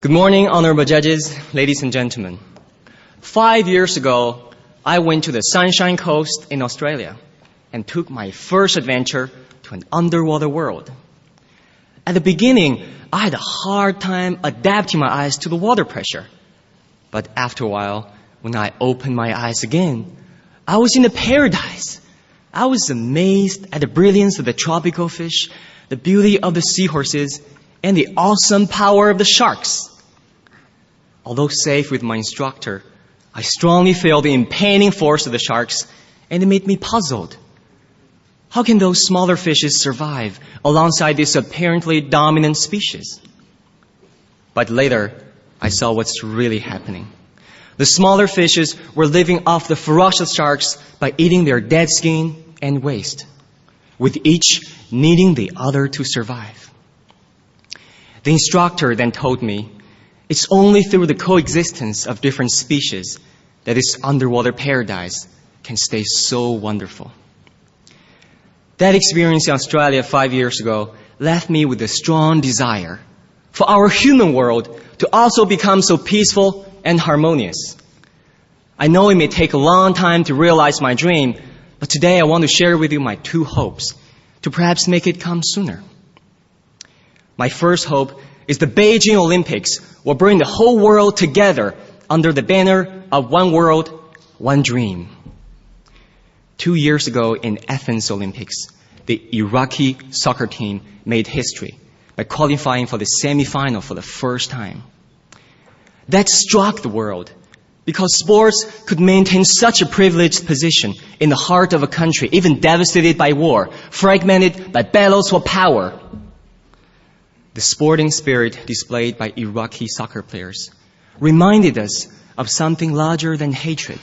Good morning, honorable judges, ladies and gentlemen. 5 years ago, I went to the Sunshine Coast in Australia and took my first adventure to an underwater world. At the beginning, I had a hard time adapting my eyes to the water pressure. But after a while, when I opened my eyes again, I was in a paradise. I was amazed at the brilliance of the tropical fish, the beauty of the seahorses, and the awesome power of the sharks. Although safe with my instructor, I strongly felt the impending force of the sharks, and it made me puzzled. How can those smaller fishes survive alongside this apparently dominant species? But later, I saw what's really happening. The smaller fishes were living off the ferocious sharks by eating their dead skin and waste, with each needing the other to survive. The instructor then told me, it's only through the coexistence of different species that this underwater paradise can stay so wonderful. That experience in Australia 5 years ago left me with a strong desire for our human world to also become so peaceful and harmonious. I know it may take a long time to realize my dream, but today I want to share with you my two hopes to perhaps make it come sooner. My first hope is the Beijing Olympics will bring the whole world together under the banner of one world, one dream. 2 years ago in Athens Olympics, the Iraqi soccer team made history by qualifying for the semifinal for the first time. That struck the world because sports could maintain such a privileged position in the heart of a country even devastated by war, fragmented by battles for power. The sporting spirit displayed by Iraqi soccer players reminded us of something larger than hatred,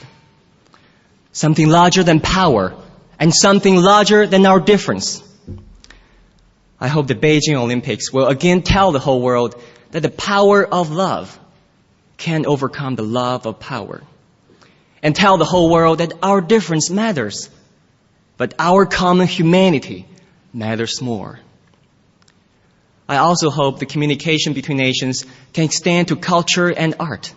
something larger than power, and something larger than our difference. I hope the Beijing Olympics will again tell the whole world that the power of love can overcome the love of power, and tell the whole world that our difference matters, but our common humanity matters more. I also hope the communication between nations can extend to culture and art.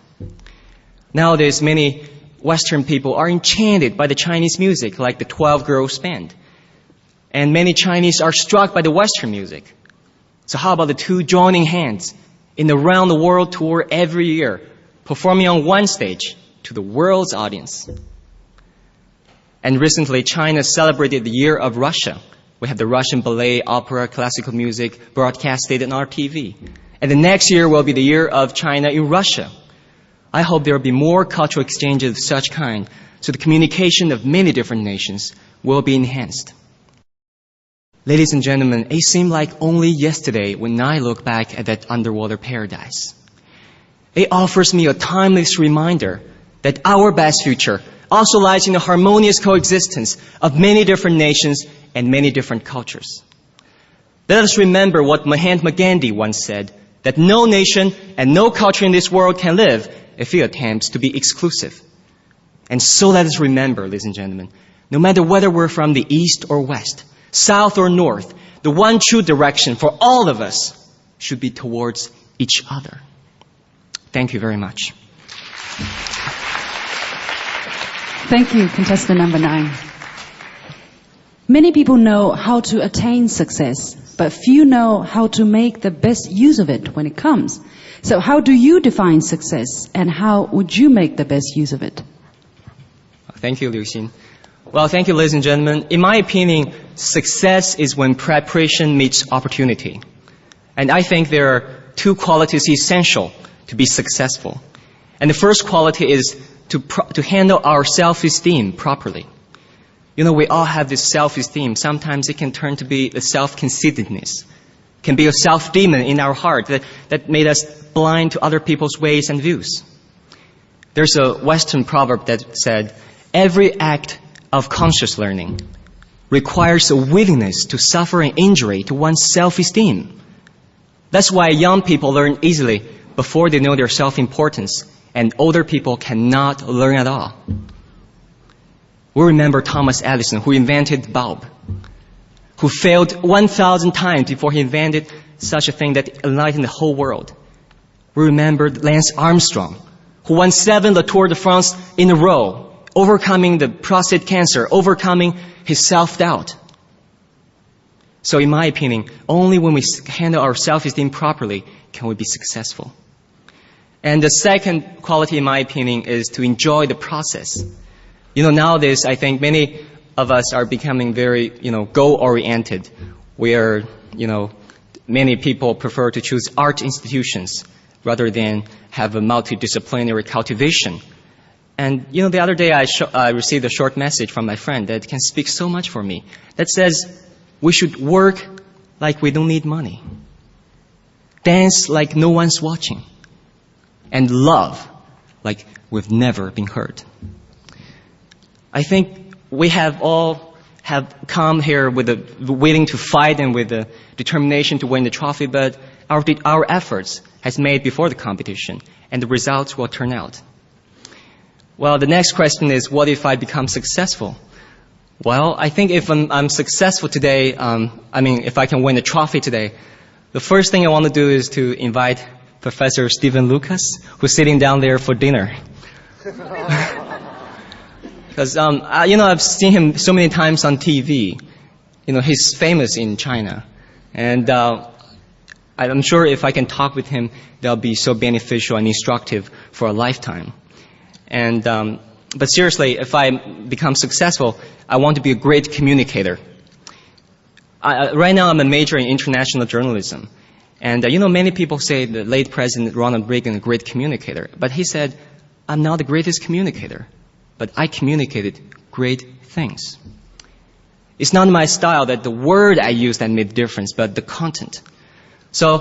Nowadays, many Western people are enchanted by the Chinese music, like the 12 Girls Band. And many Chinese are struck by the Western music. So how about the two joining hands in the round the world tour every year, performing on one stage to the world's audience? And recently, China celebrated the Year of Russia. We have the Russian ballet, opera, classical music broadcasted on our TV. And the next year will be the Year of China in Russia. I hope there will be more cultural exchanges of such kind, so the communication of many different nations will be enhanced. Ladies and gentlemen, it seemed like only yesterday when I look back at that underwater paradise. It offers me a timeless reminder that our best future also lies in the harmonious coexistence of many different nations and many different cultures. Let us remember what Mahatma Gandhi once said, that no nation and no culture in this world can live if it attempts to be exclusive. And so let us remember, ladies and gentlemen, no matter whether we're from the east or west, south or north, the one true direction for all of us should be towards each other. Thank you very much. Thank you, contestant number 9. Many people know how to attain success, but few know how to make the best use of it when it comes. So how do you define success, and how would you make the best use of it? Thank you, Liu Xin. Well, thank you, ladies and gentlemen. In my opinion, success is when preparation meets opportunity. And I think there are two qualities essential to be successful. And the first quality is to handle our self-esteem properly. You know, we all have this self-esteem. Sometimes it can turn to be the self-conceitedness. It can be a self-demon in our heart that made us blind to other people's ways and views. There's a Western proverb that said, every act of conscious learning requires a willingness to suffer an injury to one's self-esteem. That's why young people learn easily before they know their self-importance, and older people cannot learn at all. We remember Thomas Edison, who invented the bulb, who failed 1,000 times before he invented such a thing that enlightened the whole world. we remember Lance Armstrong, who won 7 the Tour de France in a row, overcoming the prostate cancer, overcoming his self-doubt. So in my opinion, only when we handle our self-esteem properly can we be successful. And the second quality, in my opinion, is to enjoy the process. Nowadays, I think many of us are becoming very, goal-oriented. Many people prefer to choose art institutions rather than have a multidisciplinary cultivation. And, the other day I received a short message from my friend that can speak so much for me. That says, we should work like we don't need money. Dance like no one's watching. And love like we've never been hurt. I think we have all come here with willing to fight and with the determination to win the trophy, but our efforts has made before the competition, and the results will turn out. Well, the next question is, what if I become successful? Well, I think if I'm successful today, if I can win the trophy today, the first thing I want to do is to invite Professor Stephen Lucas, who's sitting down there for dinner. Because, I've seen him so many times on TV. He's famous in China. And I'm sure if I can talk with him, that'll be so beneficial and instructive for a lifetime. And, but seriously, if I become successful, I want to be a great communicator. Right now, I'm a major in international journalism. And, many people say the late President Ronald Reagan a great communicator. But he said, I'm not the greatest communicator, but I communicated great things. It's not my style that the word I use that made the difference, but the content. So